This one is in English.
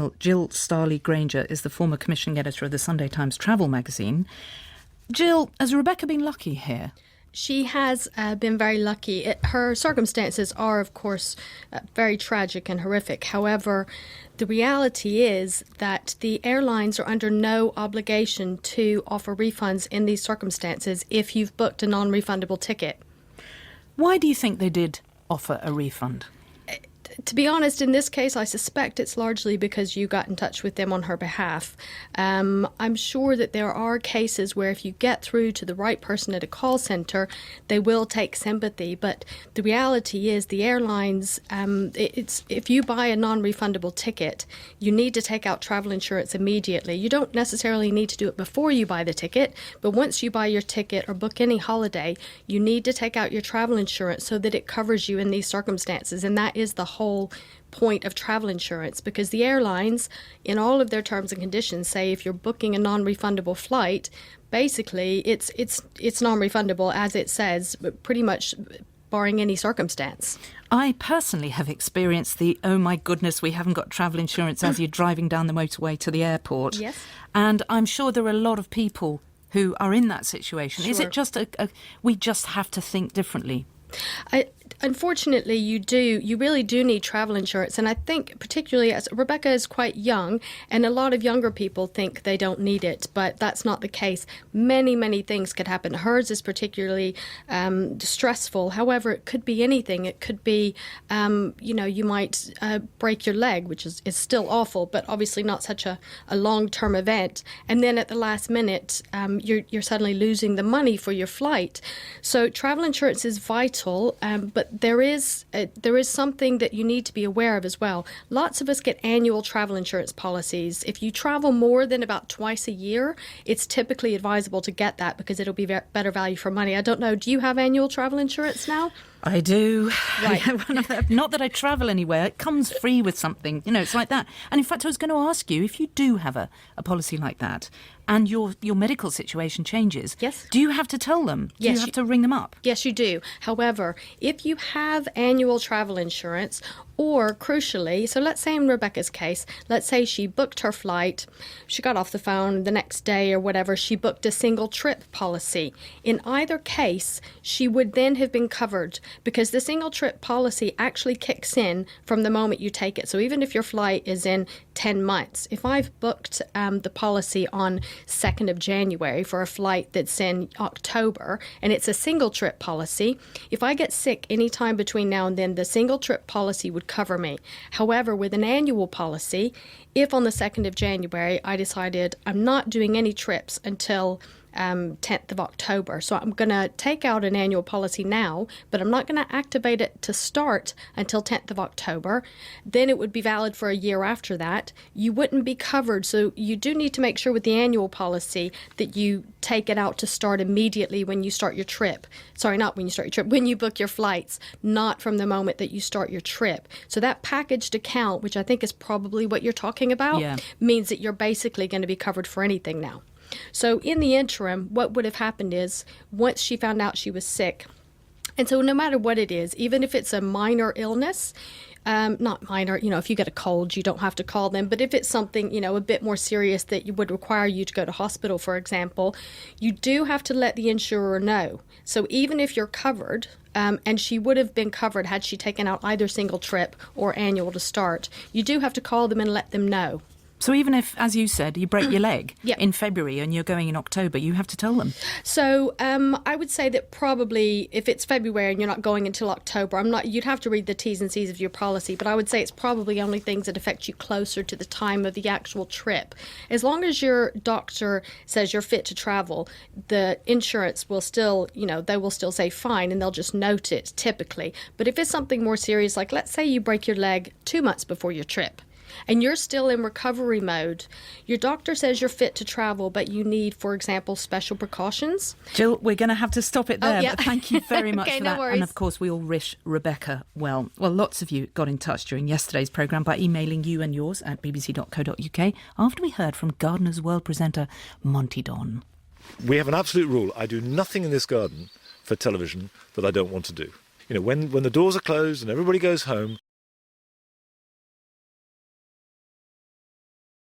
Well, Jill Starley-Grainger is the former commissioning editor of the Sunday Times travel magazine. Jill, has Rebecca been lucky here? She has been very lucky. Her circumstances are, of course, very tragic and horrific. However, the reality is that the airlines are under no obligation to offer refunds in these circumstances if you've booked a non-refundable ticket. Why do you think they did offer a refund? To be honest, in this case, I suspect it's largely because you got in touch with them on her behalf. I'm sure that there are cases where if you get through to the right person at a call center, they will take sympathy. But the reality is the airlines, if you buy a non-refundable ticket, you need to take out travel insurance immediately. You don't necessarily need to do it before you buy the ticket, but once you buy your ticket or book any holiday, you need to take out your travel insurance so that it covers you in these circumstances. And that is the whole point of travel insurance, because the airlines, in all of their terms and conditions, say if you're booking a non-refundable flight, basically it's non-refundable, as it says, but pretty much barring any circumstance. I personally have experienced the, oh my goodness, we haven't got travel insurance as you're driving down the motorway to the airport. Yes. And I'm sure there are a lot of people who are in that situation. Sure. Is it just we just have to think differently? Unfortunately, you really do need travel insurance. And I think particularly as Rebecca is quite young, and a lot of younger people think they don't need it, but that's not the case. Many, many things could happen. Hers is particularly stressful. However, it could be anything. It could be, you might break your leg, which is still awful, but obviously not such a long-term event. And then at the last minute, you're suddenly losing the money for your flight. So travel insurance is vital, but there is something that you need to be aware of as well. Lots of us get annual travel insurance policies. If you travel more than about twice a year, it's typically advisable to get that because it'll be better value for money. I don't know, do you have annual travel insurance now? I do. Right. Not that I travel anywhere. It comes free with something. It's like that. And in fact, I was going to ask you, if you do have a policy like that and your medical situation changes, yes, do you have to tell them? Do yes, you have to ring them up? Yes, you do. However, if you have annual travel insurance, or crucially, so let's say in Rebecca's case, let's say she booked her flight, she got off the phone the next day or whatever, she booked a single trip policy. In either case, she would then have been covered because the single trip policy actually kicks in from the moment you take it. So even if your flight is in 10 months, if I've booked the policy on 2nd of January for a flight that's in October and it's a single trip policy, if I get sick anytime between now and then, the single trip policy would cover me. However, with an annual policy, if on the 2nd of January I decided I'm not doing any trips until 10th of October. So I'm going to take out an annual policy now, but I'm not going to activate it to start until 10th of October. Then it would be valid for a year after that. You wouldn't be covered. So you do need to make sure with the annual policy that you take it out to start immediately when you start your trip. Sorry, not when you start your trip, when you book your flights, not from the moment that you start your trip. So that packaged account, which I think is probably what you're talking about, means that you're basically going to be covered for anything now. So in the interim, what would have happened is once she found out she was sick, and so no matter what it is, even if it's a minor illness, not minor, if you get a cold, you don't have to call them. But if it's something, a bit more serious that would require you to go to hospital, for example, you do have to let the insurer know. So even if you're covered, and she would have been covered had she taken out either single trip or annual to start, you do have to call them and let them know. So even if, as you said, you break your leg Yep. in February and you're going in October, you have to tell them? So I would say that probably if it's February and you're not going until October, you'd have to read the T's and C's of your policy, but I would say it's probably only things that affect you closer to the time of the actual trip. As long as your doctor says you're fit to travel, the insurance will still, they will still say fine and they'll just note it typically. But if it's something more serious, like let's say you break your leg 2 months before your trip, and you're still in recovery mode, your doctor says you're fit to travel, but you need, for example, special precautions. Jill, we're going to have to stop it there, yeah. but thank you very much Okay, for no that. worries. And of course, we all wish Rebecca well. Well, lots of you got in touch during yesterday's programme by emailing you and yours at bbc.co.uk after we heard from Gardener's World presenter Monty Don. We have an absolute rule. I do nothing in this garden for television that I don't want to do. When the doors are closed and everybody goes home,